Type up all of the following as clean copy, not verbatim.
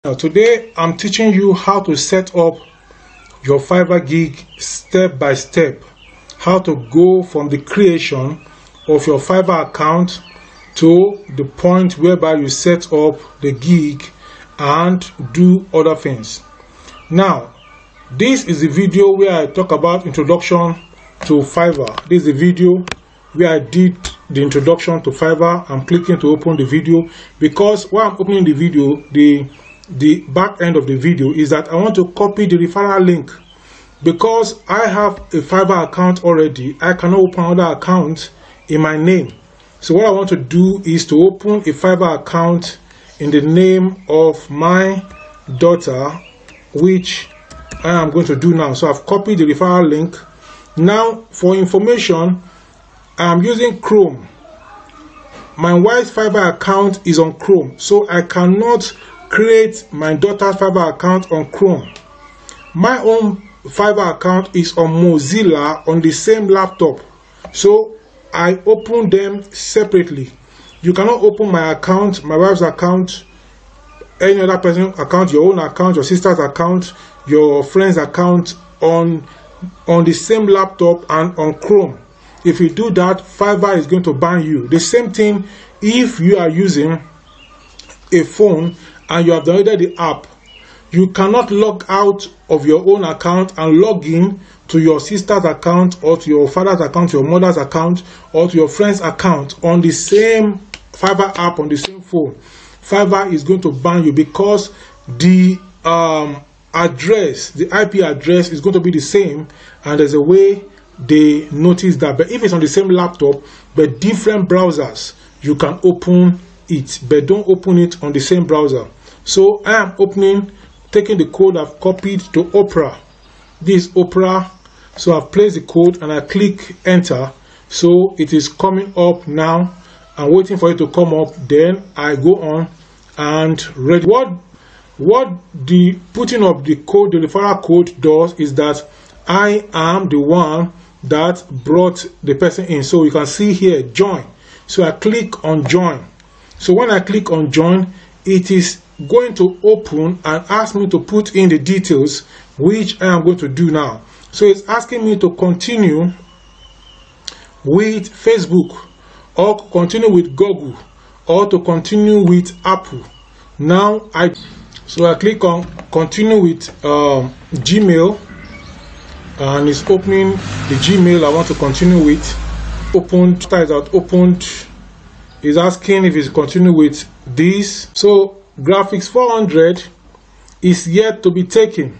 Now today I'm teaching you how to set up your Fiverr gig step by step, how to go from the creation of your Fiverr account to the point whereby you set up the gig and do other things. Now this is the video where I talk about introduction to Fiverr. This is the video where I did the introduction to Fiverr. I'm clicking to open the video because while I'm opening the video, the back end of the video is that I want to copy the referral link. Because I have a Fiverr account already, I cannot open another account in my name. So what I want to do is to open a Fiverr account in the name of my daughter, which I am going to do now. So I've copied the referral link. Now for information, I'm using Chrome. My wife's Fiverr account is on Chrome, so I cannot create my daughter's Fiverr account on Chrome. My own Fiverr account is on Mozilla on the same laptop, so I open them separately. You cannot open my account, my wife's account, any other person's account, your own account, your sister's account, your friend's account on the same laptop and on Chrome. If you do that, Fiverr is going to ban you. The same thing if you are using a phone and you have downloaded the app. You cannot log out of your own account and log in to your sister's account or to your father's account, your mother's account, or to your friend's account on the same Fiverr app on the same phone. Fiverr is going to ban you because the address, the IP address is going to be the same, and there's a way they notice that. But if it's on the same laptop but different browsers, you can open it, but don't open it on the same browser. So I am taking the code I've copied to Opera. This is Opera. So I've placed the code and I click enter. So it is coming up now. I'm waiting for it to come up. Then I go on and read what the putting of the code, the referral code does is that I am the one that brought the person in. So you can see here join. So I click on join. So when I click on join, it is going to open and ask me to put in the details, which I am going to do now. So it's asking me to continue with Facebook, or continue with Google, or to continue with Apple. Now I click on continue with Gmail, and it's opening the Gmail I want to continue with. Opened, is out opened. Is asking if it's continue with this. So graphics 400 is yet to be taken.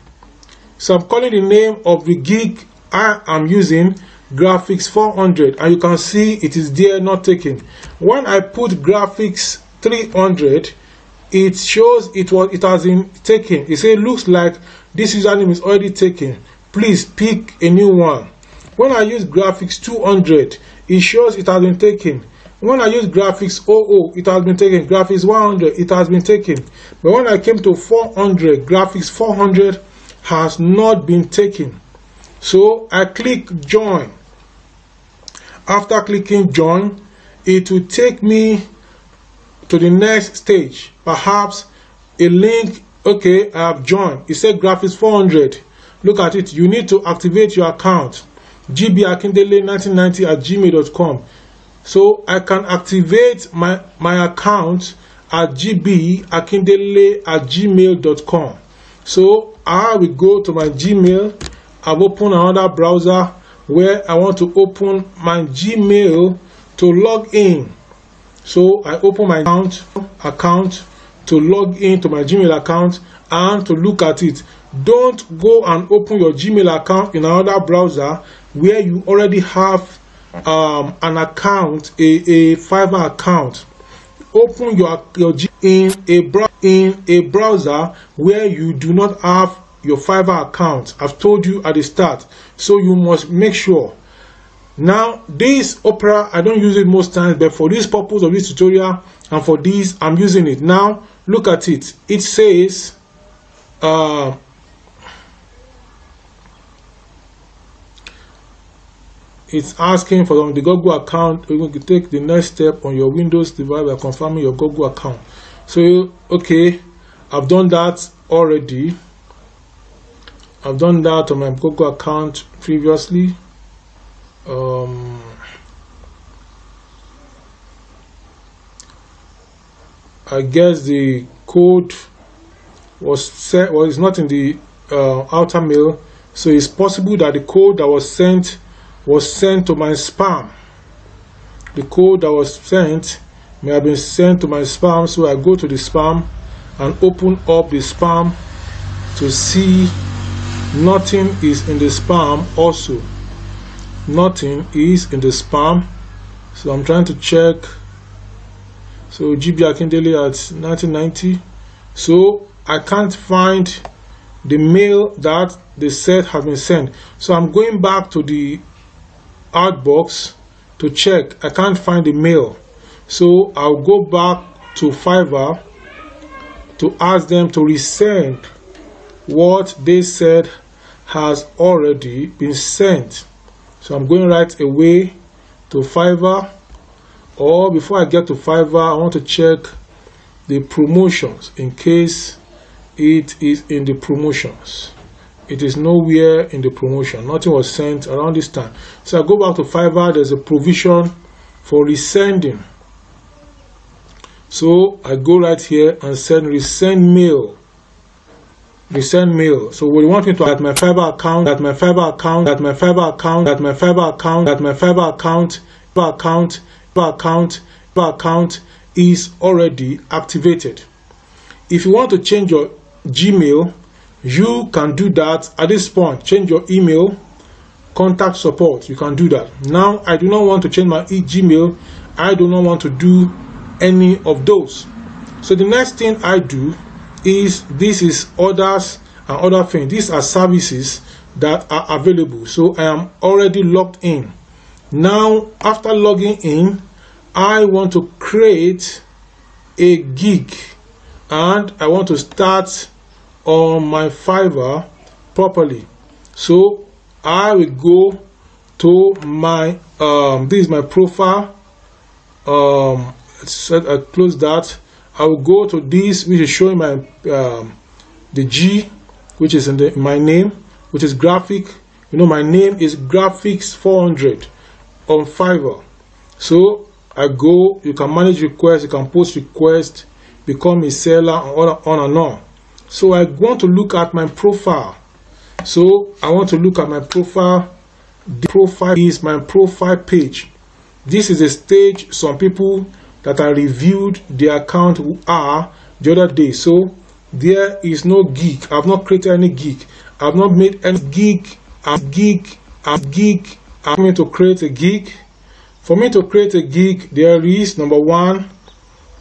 So I'm calling the name of the gig I am using graphics 400, and you can see it is there not taken. When I put graphics 300, it shows it has been taken. It says looks like this username is already taken. Please pick a new one. When I use graphics 200, it shows it has been taken. When I use graphics 00, it has been taken. Graphics 100, it has been taken. But when I came to 400, graphics 400 has not been taken. So I click join. After clicking join, it will take me to the next stage. Perhaps a link. Okay, I have joined. It said graphics 400. Look at it. You need to activate your account. gbakindele1990@gmail.com. So I can activate my account at gbakindele@gmail.com. So I will go to my Gmail. I've opened another browser where I want to open my Gmail to log in. So I open my account to log in to my Gmail account and to look at it. Don't go and open your Gmail account in another browser where you already have an account, a Fiverr account. Open your in a browser where you do not have your Fiverr account. I've told you at the start, so you must make sure. Now this Opera, I don't use it most times, but for this purpose of this tutorial and for this, I'm using it. Now look at it. It says it's asking for the Google account. We're going to take the next step on your Windows device by confirming your Google account. So okay, I've done that already. I've done that on my Google account previously. I guess the code was set, well, it's not in the outer mail, so it's possible that the code that was sent to my spam. The code that was sent may have been sent to my spam, so I go to the spam and open up the spam to see nothing is in the spam. Also, nothing is in the spam, so I'm trying to check. So GB Akindele at 1990, so I can't find the mail that they said have been sent. So I'm going back to the outbox to check. I can't find the mail, so I'll go back to Fiverr to ask them to resend what they said has already been sent. So I'm going right away to Fiverr, or before I get to Fiverr, I want to check the promotions in case it is in the promotions. It is nowhere in the promotion. Nothing was sent around this time. So I go back to Fiverr. There's a provision for resending. So I go right here and send resend mail. Resend mail. So what you want me to at my Fiverr account, at my Fiverr account, at my Fiverr account, at my Fiverr account, at my Fiverr account, account is already activated. If you want to change your Gmail, you can do that at this point. Change your email, contact support, you can do that. Now I do not want to change my Gmail. I do not want to do any of those. So the next thing I do is, this is orders and other things. These are services that are available. So I am already logged in. Now after logging in, I want to create a gig and I want to start on my Fiverr properly. So I will go to my this is my profile. I close that. I will go to this, which is showing my the G, which is in my name, which is graphic. You know, my name is graphics 400 on Fiverr. So I go, you can manage requests, you can post requests, become a seller, on and on. So I want to look at my profile. So I want to look at my profile. The profile is my profile page. This is a stage some people that I reviewed their account are the other day. So there is no gig. I've not created any gig. I've not made any gig. I'm going to create a gig. For me to create a gig, there is number one,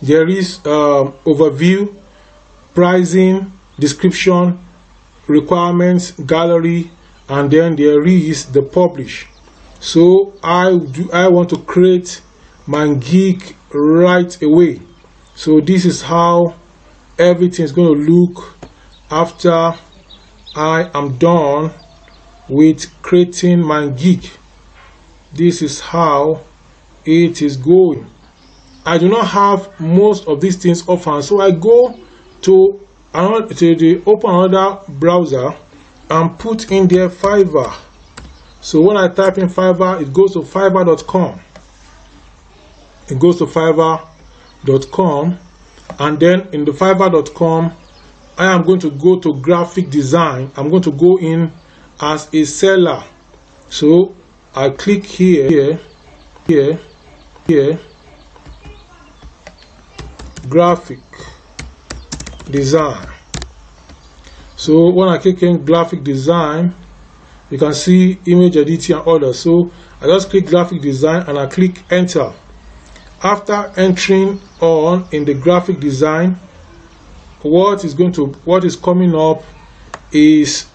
there is overview, pricing, description, requirements, gallery, and then there is the publish. So I want to create my gig right away. So this is how everything is going to look after I am done with creating my gig. This is how it is going. I do not have most of these things often, so I go to open another browser and put in there Fiverr. So when I type in Fiverr, it goes to fiverr.com. It goes to fiverr.com, and then in the fiverr.com, I am going to go to graphic design. I'm going to go in as a seller. So I click here, graphic design. So when I click in graphic design, you can see image editing and others. So I just click graphic design and I click enter. After entering on in the graphic design, what is coming up is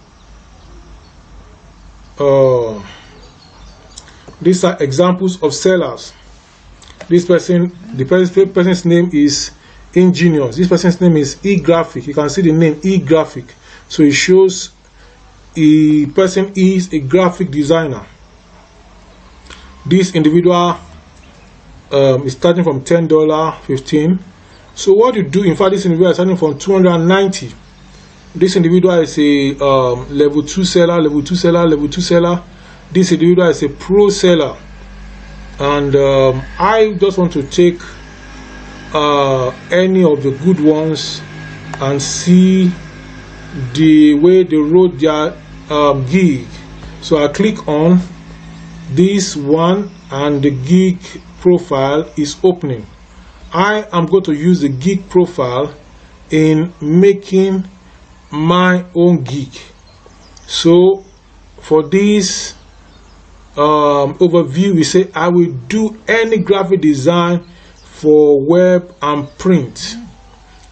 these are examples of sellers. This person, the person's name is Ingenious. This person's name is eGraphic. You can see the name eGraphic. So it shows a person is a graphic designer. This individual is starting from $10, $15, So what you do, in fact, this individual is starting from 290. This individual is a level 2 seller, level 2 seller, level 2 seller. This individual is a pro seller, and I just want to take any of the good ones and see the way they wrote their gig. So I click on this one and the gig profile is opening. I am going to use the gig profile in making my own gig. So for this overview, we say I will do any graphic design for web and print.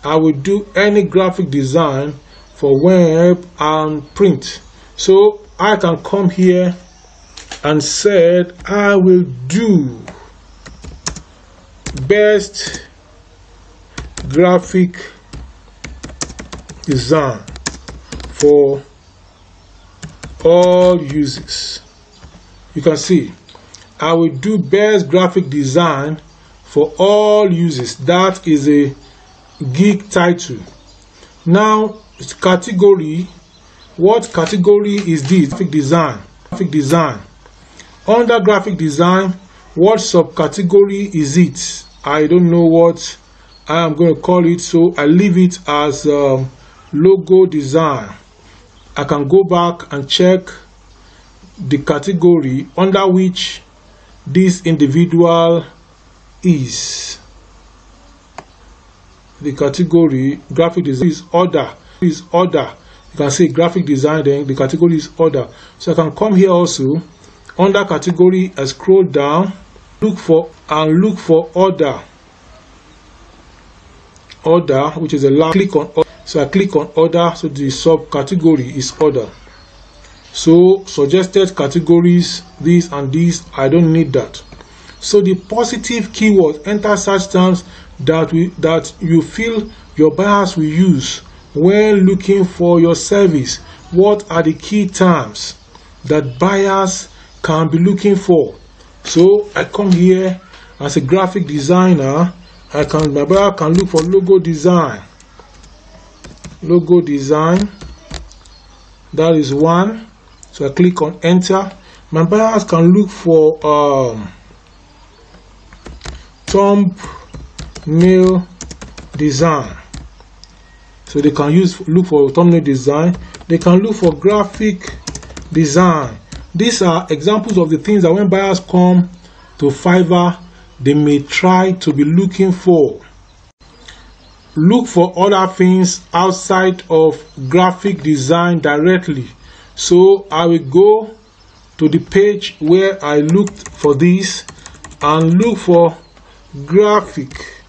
I will do any graphic design for web and print. So I can come here and said I will do best graphic design for all users. You can see I will do best graphic design for all users. That is a gig title. Now it's category. What category is this? Graphic design. Graphic design. Under graphic design, what subcategory is it? I don't know what I am going to call it, so I leave it as logo design. I can go back and check the category under which this individual is. The category graphic design is order. Is order. You can say graphic design, then the category is order. So I can come here also under category, I scroll down, look for order. Order, which is a last click on order. So I click on order, so the subcategory is order. So suggested categories, this and this, I don't need that. So the positive keywords, enter search terms that you feel your buyers will use when looking for your service. What are the key terms that buyers can be looking for? So I come here as a graphic designer. My buyer can look for logo design. Logo design. That is one. So I click on enter. My buyers can look for thumbnail design. So they can look for thumbnail design. They can look for graphic design. These are examples of the things that when buyers come to Fiverr, they may try to be looking for. Look for other things outside of graphic design directly. So I will go to the page where I looked for this and look for graphic.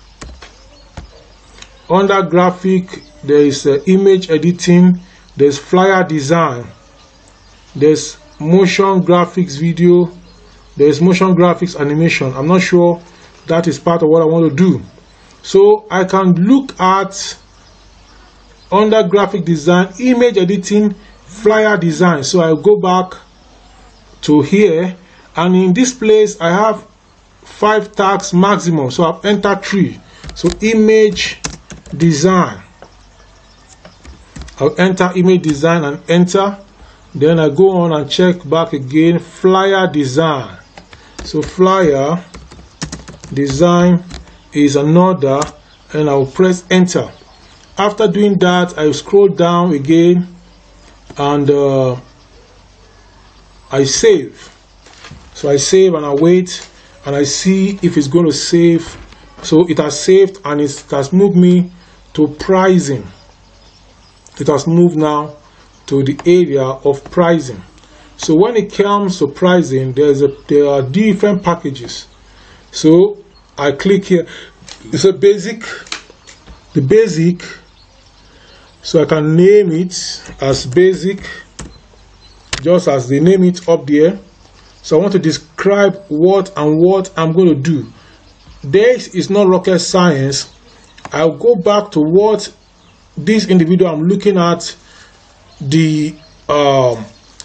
Under graphic, there is image editing, there's flyer design, there's motion graphics video, there's motion graphics animation. I'm not sure that is part of what I want to do. So I can look at under graphic design, image editing, flyer design. So I'll go back to here, and in this place I have 5 tags maximum, so I've entered 3. So image design, I'll enter image design and enter. Then I go on and check back again, flyer design. So flyer design is another, and I'll press enter. After doing that, I scroll down again and I save. So I save and I wait and I see if it's going to save. So it has saved and it has moved me to pricing. It has moved now to the area of pricing. So when it comes to pricing, there are different packages. So I click here. It's a basic, the basic. So I can name it as basic, just as they name it up there. So I want to describe what I'm going to do. This is not rocket science. I'll go back to what this individual I'm looking at, the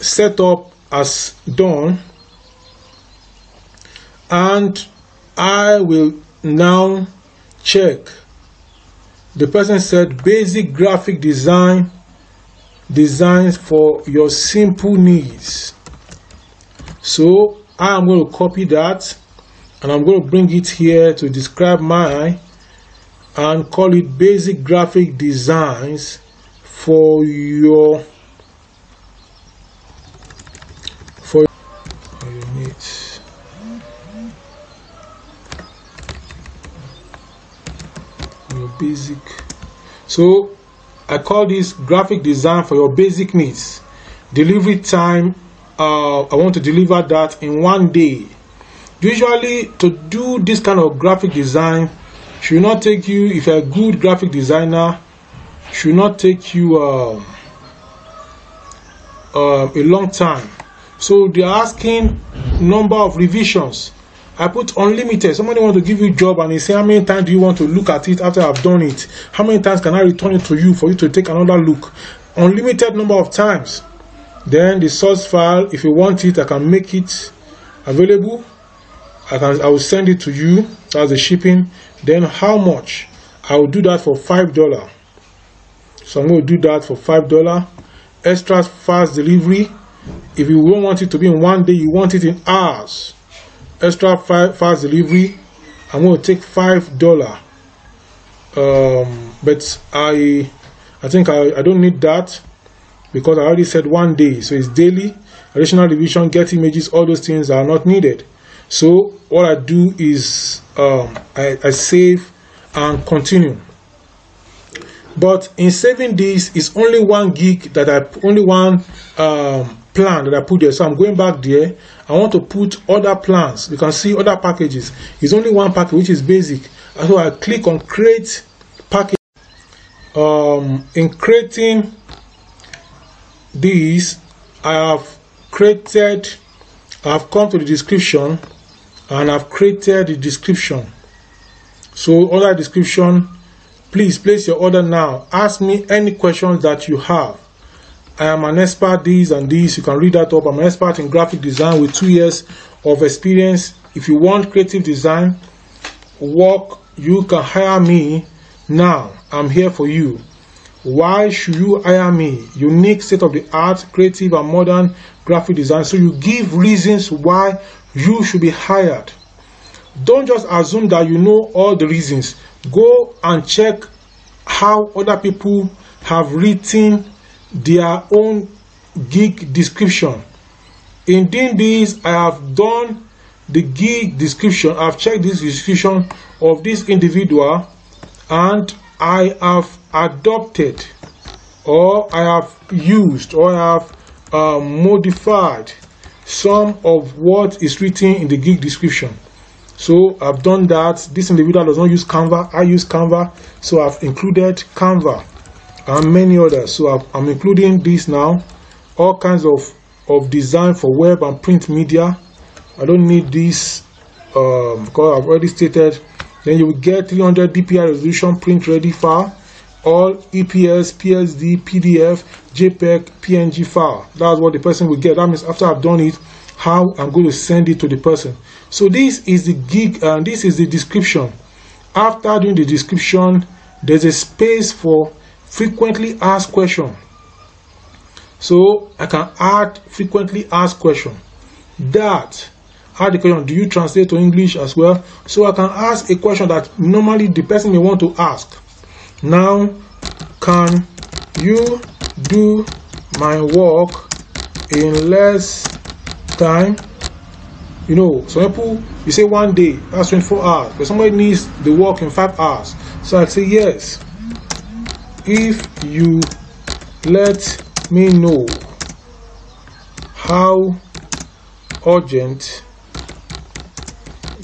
setup has done, and I will now check The person said basic graphic designs for your simple needs. So I am going to copy that and I'm going to bring it here to describe mine and call it basic graphic designs for your needs. Your basic. So I call this graphic design for your basic needs. Delivery time, I want to deliver that in 1 day. Usually to do this kind of graphic design should not take you, if you're a good graphic designer, should not take you a long time. So they're asking number of revisions. I put unlimited. Somebody want to give you a job and they say, how many times do you want to look at it after I've done it? How many times can I return it to you for you to take another look? Unlimited number of times. Then the source file, if you want it, I can make it available. I will send it to you. That's the shipping. Then how much? I will do that for $5. So I'm going to do that for $5. Extra fast delivery. If you don't want it to be in 1 day, you want it in hours. Extra fast delivery. I'm going to take $5. But I think I don't need that because I already said 1 day. So it's daily. Additional revision, get images, all those things are not needed. So what I do is I save and continue. But in saving this, it's only 1 gig that only one plan that I put there. So I'm going back there. I want to put other plans. You can see other packages. It's only 1 package, which is basic. And so I click on create package. In creating these, I have come to the description and I've created the description. So order description, please place your order now. Ask me any questions that you have. I am an expert this and this. You can read that up. I'm an expert in graphic design with 2 years of experience. If you want creative design work, you can hire me now. I'm here for you. Why should you hire me? Unique, state-of-the-art, creative and modern graphic design. So you give reasons why you should be hired. Don't just assume that you know all the reasons. Go and check how other people have written their own gig description. In doing this, I have done the gig description. I've checked this description of this individual and I have adopted, or I have used, or I have modified some of what is written in the gig description. So I've done that. This individual does not use Canva. I use Canva, so I've included Canva and many others. So I'm including this now. All kinds of design for web and print media. I don't need this because I've already stated. Then you will get 300 dpi resolution print ready file, all EPS, PSD, PDF, JPEG, PNG file. That's what the person will get. That means after I've done it, how I'm going to send it to the person. So this is the gig and this is the description. After doing the description, there's a space for frequently asked questions. So I can add frequently asked questions. Add the question, do you translate to English as well? So I can ask a question that normally the person may want to ask. Now, can you do my work in less time? You know, some people, you say 1 day, that's 24 hours. But somebody needs the work in 5 hours. So I say yes. If you let me know how urgent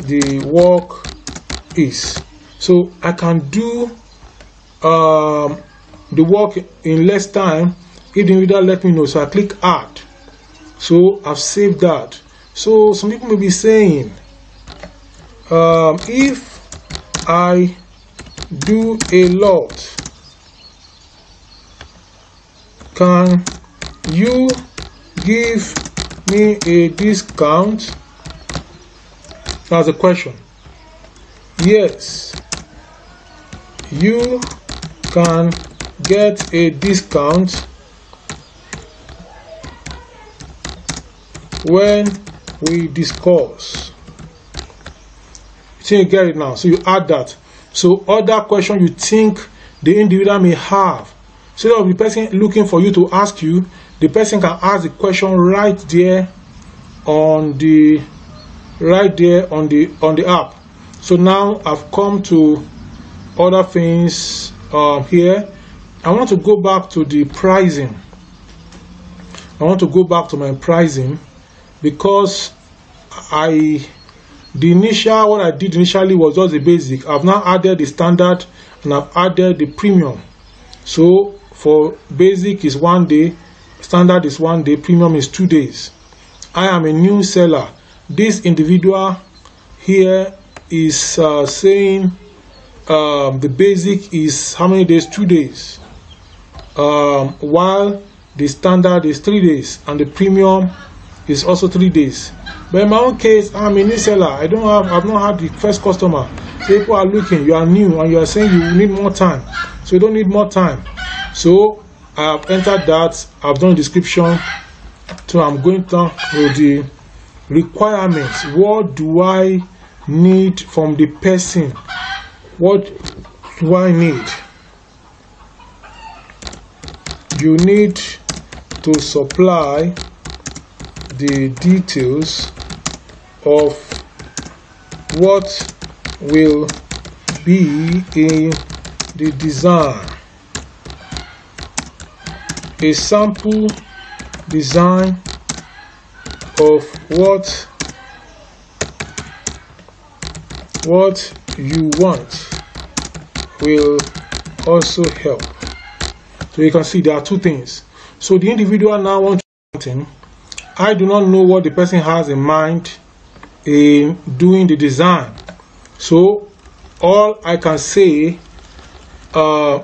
the work is, so I can do the work in less time if the reader let me know. So I click add. So I've saved that. So some people may be saying, if I do a lot, can you give me a discount? That's the question. Yes, you can get a discount when we discuss. So you get it now. So you add that. So other question you think the individual may have, so that the person looking for you to ask you, the person can ask the question right there on the app. So now I've come to other things here. I want to go back to the pricing. I want to go back to my pricing because what I did initially was just the basic. I've now added the standard and I've added the premium. So for basic is 1 day, standard is 1 day, premium is 2 days. I am a new seller. This individual here is saying the basic is how many days? 2 days. While the standard is 3 days and the premium is also 3 days. But in my own case, I'm a new seller. I've not had the first customer. So people are looking, you are new and you are saying you need more time. So you don't need more time. So I have entered that, I've done the description. So I'm going down with the requirements. What do I need from the person? What do I need? You need to supply the details of what will be in the design, a sample design of what you want will also help. So you can see there are two things. So the individual now wants something. I do not know what the person has in mind in doing the design. So all I can say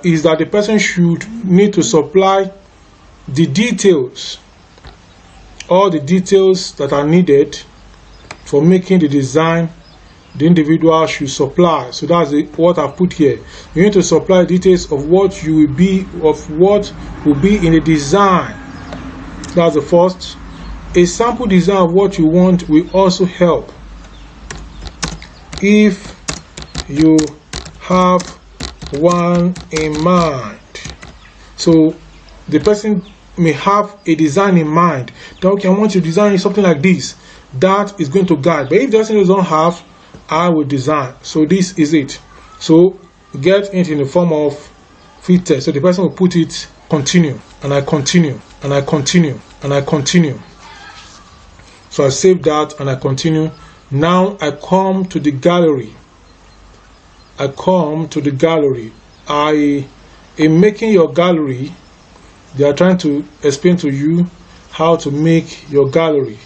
is that the person should need to supply the details, all the details that are needed for making the design. The individual should supply. So that's what I put here. You need to supply details of what you will be, of what will be in the design. That's the first. A sample design of what you want will also help. If you have one in mind. So the person may have a design in mind. That, okay, I want you to design something like this. That is going to guide. But if the person doesn't have, I will design. So this is it. So get it in the form of Fivcerr. So the person will put it continue, and I continue, and I continue, and I continue. So I save that and I continue. Now I come to the gallery. I come to the gallery. In making your gallery, they are trying to explain to you how to make your gallery.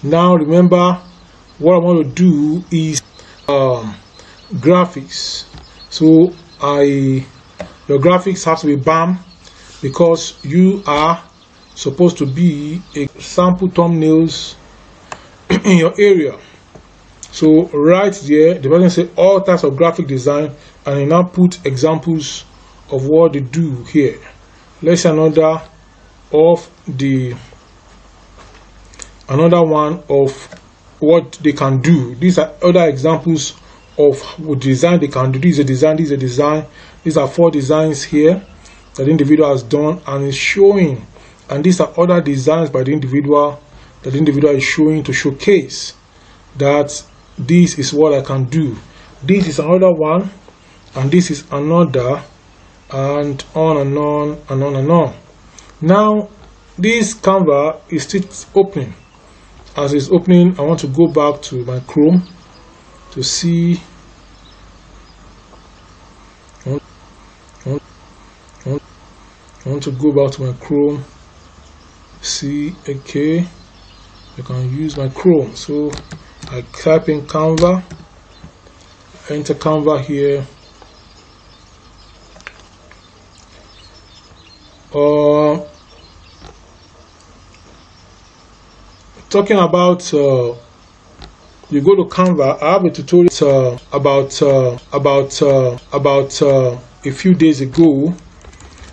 Now remember, what I want to do is graphics. So your graphics have to be BAM, because you are supposed to be a sample thumbnails in your area. So right there, the person say all types of graphic design, and you now put examples of what they do here. Let's see another one of what they can do. These are other examples of what design they can do. This is a design, this is a design. These are 4 designs here that the individual has done and is showing. And these are other designs by the individual that the individual is showing to showcase that this is what I can do. This is another one, and this is another, and on and on and on and on. Now this Canva is still opening. As it's opening, I want to go back to my Chrome to see. I want to go back to my Chrome. See, okay, I can use my Chrome. So I type in Canva, enter Canva here. Talking about you go to Canva. I have a tutorial about a few days ago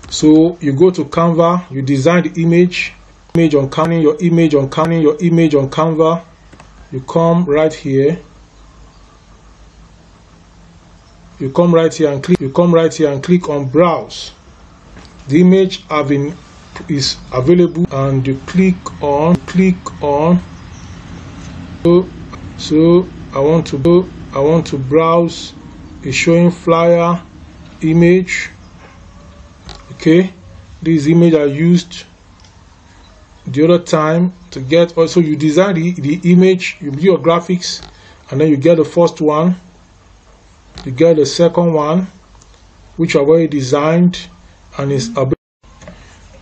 So you go to Canva, you design the image on Canva, your image on Canva. You come right here. You come right here and click on browse. The image is available, and you click on so I want to browse. It's showing flyer image. Okay, this image I used the other time to get. Also, you design the image, you do your graphics, and then you get the first one, you get the second one, which I've already designed and is available.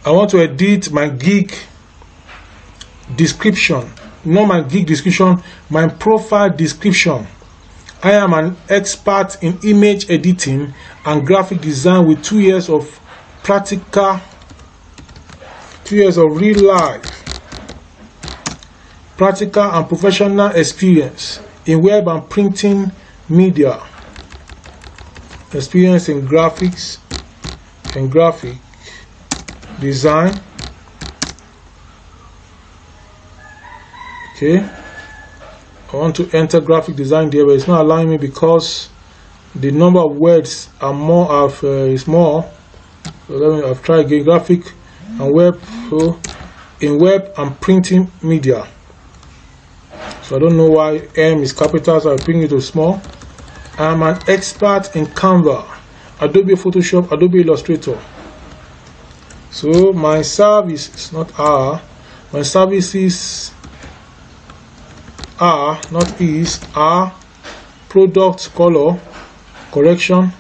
I want to edit my gig description, not my gig description, my profile description. I am an expert in image editing and graphic design with 2 years of real life practical and professional experience in web and printing media, experience in graphics and graphic design. Okay, I want to enter graphic design there, but it's not allowing me because the number of words are more is more. So I've tried again. Graphic and web, so in web and printing media. So I don't know why M is capital, so I bring it to small. I'm an expert in Canva, Adobe Photoshop, Adobe Illustrator. So my service is not R. My services are, not is, are product color correction,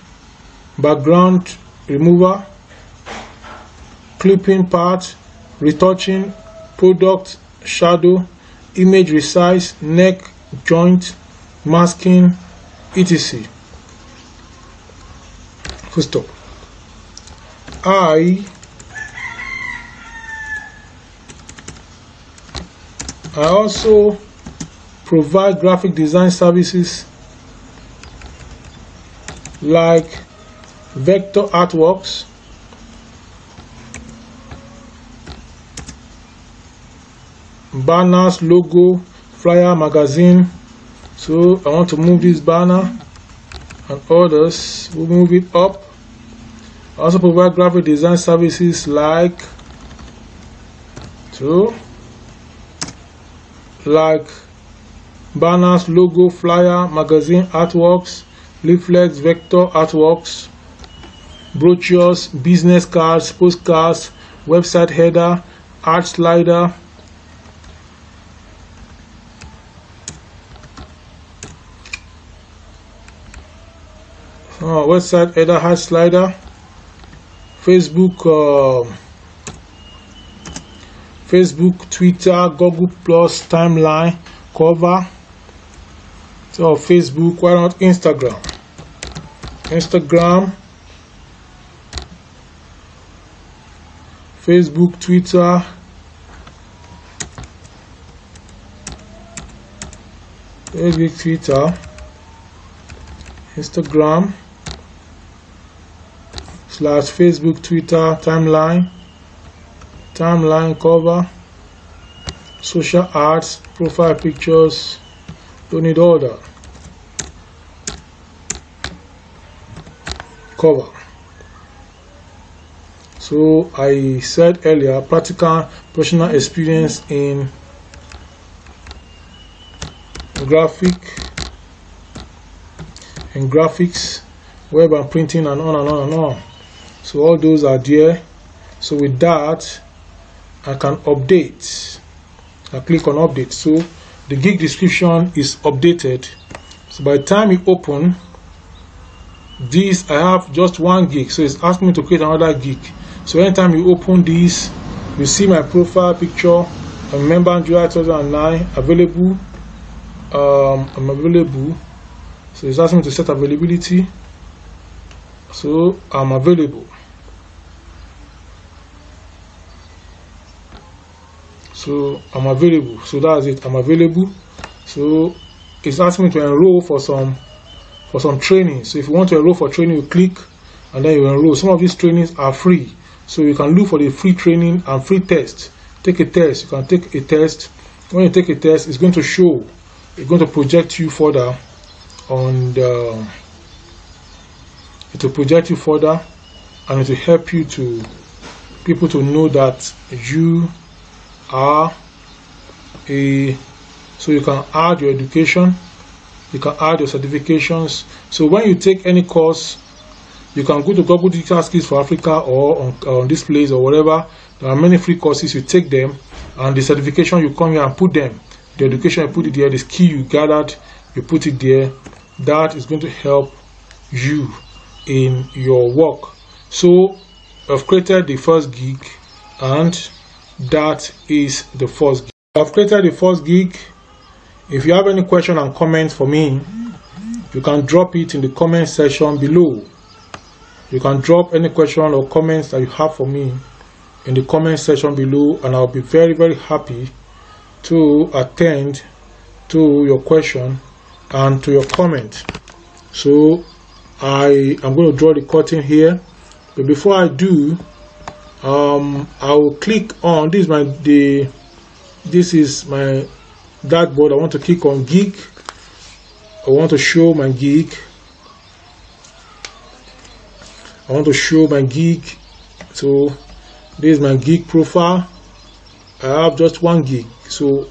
background remover, clipping part, retouching, product shadow, image resize, neck joint, masking, etc. Full stop. I also provide graphic design services like vector artworks, banners, logo, flyer, magazine. So I want to move this banner and others. We'll move it up. I also provide graphic design services like banners, logo, flyer, magazine artworks, leaflets, vector artworks, brochures, business cards, postcards, website header, art slider, website header, art slider, Facebook, Twitter, Google Plus, timeline, cover. So Facebook, why not Instagram, Facebook, Twitter, Instagram / Facebook, Twitter, timeline, cover, social arts, profile pictures. Don't need all that. Cover. So I said earlier, practical professional experience in graphics, web and printing, and on and on and on. So all those are there. So with that, I can update. I click on update. So the gig description is updated. So by the time you open this, I have just 1 gig. So it's asking me to create another gig. So anytime you open this, you see my profile picture. I remember July 2009 available. I'm available. So it's asking me to set availability. So I'm available. So I'm available. So that's it. I'm available. So it's asking me to enroll for some training. So if you want to enroll for training, you click and then you enroll. Some of these trainings are free. So you can look for the free training and free test. Take a test. You can take a test. When you take a test, it's going to show, it's going to project you further on the, it will project you further, and it will help you to people to know that you are a, so you can add your education, you can add your certifications. So when you take any course, you can go to Google Digital Skills for Africa or on this place or whatever. There are many free courses. You take them, and the certification, you come here and put them. The education, you put it there. The skill you gathered, you put it there. That is going to help you in your work. So I've created the first gig, and that is the first gig. I've created the first gig. If you have any question and comments for me, you can drop it in the comment section below. You can drop any question or comments that you have for me in the comment section below, and I'll be very, very happy to attend to your question and to your comment. So I am going to draw the curtain here, but before I do, I will click on this. This is my dashboard. I want to click on gig. I want to show my gig. I want to show my gig. So this is my gig profile. I have just one gig, so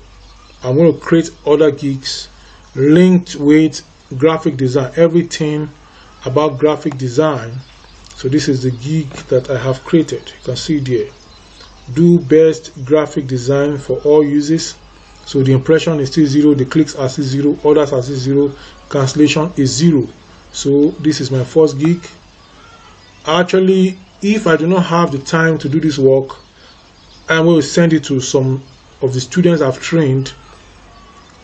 I'm going to create other gigs linked with graphic design, everything about graphic design. So this is the gig that I have created. You can see there, do best graphic design for all uses. So the impression is still 0, the clicks are still 0, orders are still 0, cancellation is 0. So this is my first gig. Actually, if I do not have the time to do this work, I'm going to send it to some of the students I've trained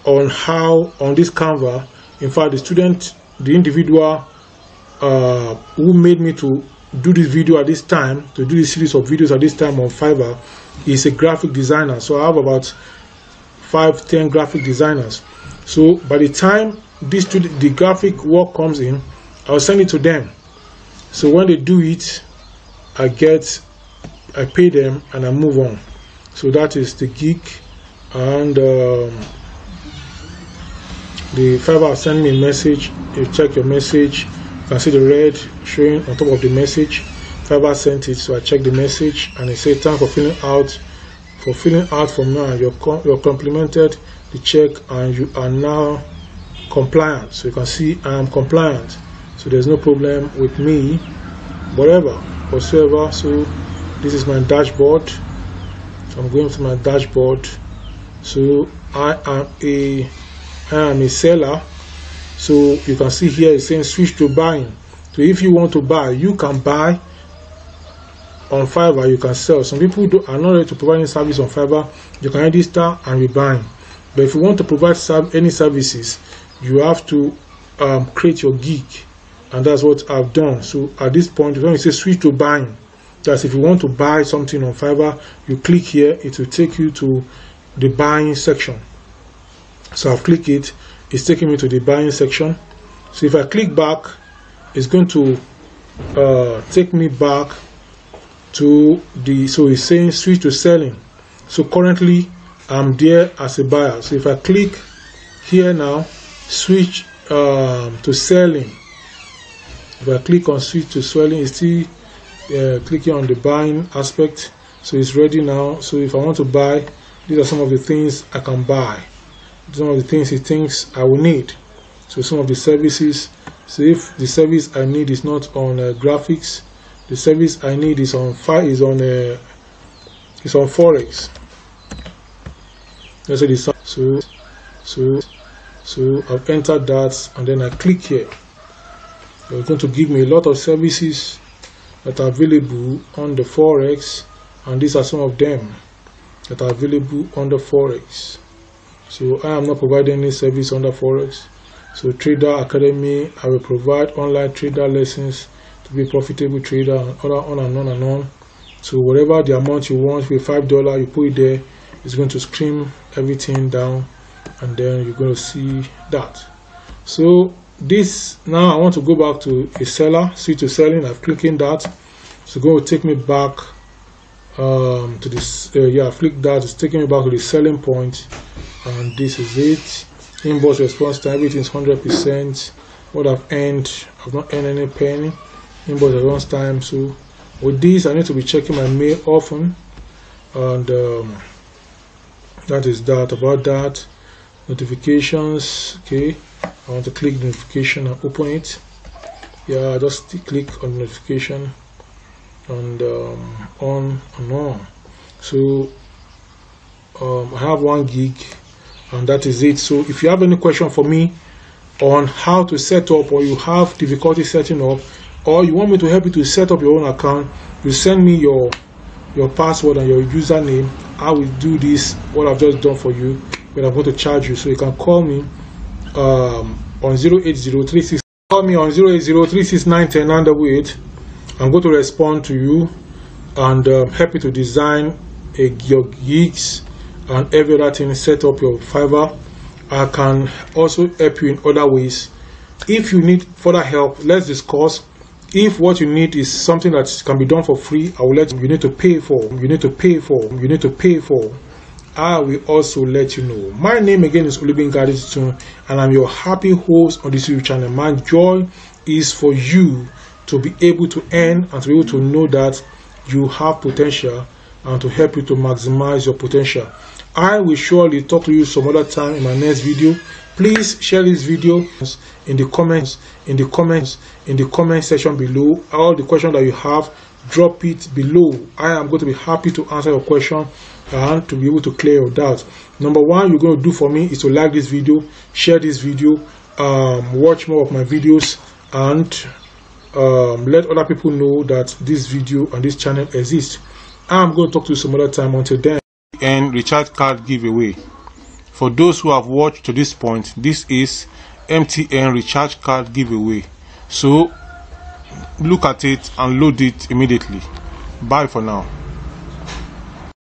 on how, on this Canva. In fact, the individual who made me to do this video at this time, to do this series of videos at this time on Fiverr, is a graphic designer. So I have about 5-10 graphic designers. So by the time the graphic work comes in, I'll send it to them. So when they do it, I pay them and I move on. So that is the gig. And the Fiverr send me a message. You check your message, you can see the red showing on top of the message. Fiverr sent it, so I check the message, and it says thanks for filling out. From now, you're complimented the check and you are now compliant. So you can see I am compliant. So there's no problem with me, whatsoever. So this is my dashboard. So I'm going to my dashboard. So I am a seller. So you can see here it's saying switch to buying. So if you want to buy, you can buy on Fiverr, you can sell. Some people are not ready to provide any service on Fiverr. You can register and be buying. But if you want to provide any services, you have to create your gig, and that's what I've done. So at this point, when you say switch to buying, that's if you want to buy something on Fiverr, you click here, it will take you to the buying section. So I've clicked it, it's taking me to the buying section. So if I click back, it's going to take me back to the, so it's saying switch to selling. So currently I'm there as a buyer. So if I click here now, switch to selling, if I click on switch to selling, it's still clicking on the buying aspect. So it's ready now. So if I want to buy, these are some of the things I can buy, some of the things he thinks I will need. So some of the services. So if the service I need is not on graphics, the service I need is on Forex. So I've entered that, and then I click here. It's going to give me a lot of services that are available on the Forex, and these are some of them that are available on the Forex. So I am not providing any service on the Forex. So Trader Academy, I will provide online trader lessons to be a profitable trader, and on and on and on. So whatever the amount you want, with $5, you put it there, it's going to scream everything down, and then you're going to see that. So this, now I want to go back to a seller, switch to selling. I've clicked in that. So going to take me back to this. Yeah, flick that. It's taking me back to the selling point, and this is it. Invoice response time, everything is 100%. What I've earned, I've not earned any penny. Invoice response time. So with this, I need to be checking my mail often, and that is that. About that, notifications. Okay, I want to click notification and open it. Yeah, just click on notification and on and on. So I have 1 gig, and that is it. So if you have any question for me on how to set up, or you have difficulty setting up, or you want me to help you to set up your own account, you send me your password and your username. I will do this, what I've just done for you, but I'm going to charge you. So you can call me on 08036. Call me on 08036910988. I'm going to respond to you and help you to design your gigs and every other thing, set up your Fiverr. I can also help you in other ways. If you need further help, let's discuss. If what you need is something that can be done for free, I will let you. You need to pay for. You need to pay for. You need to pay for. I will also let you know. My name again is Olubin, and I'm your happy host on this YouTube channel. My joy is for you to be able to earn and to be able to know that you have potential, and to help you to maximize your potential. I will surely talk to you some other time in my next video. Please share this video in the comment section below. All the questions that you have, drop it below. I am going to be happy to answer your question and to be able to clear your doubts. Number 1 you're going to do for me is to like this video, share this video, watch more of my videos, and let other people know that this video and this channel exists. I'm going to talk to you some other time. Until then, and recharge card giveaway. For those who have watched to this point, this is MTN recharge card giveaway. So look at it and load it immediately. Bye for now.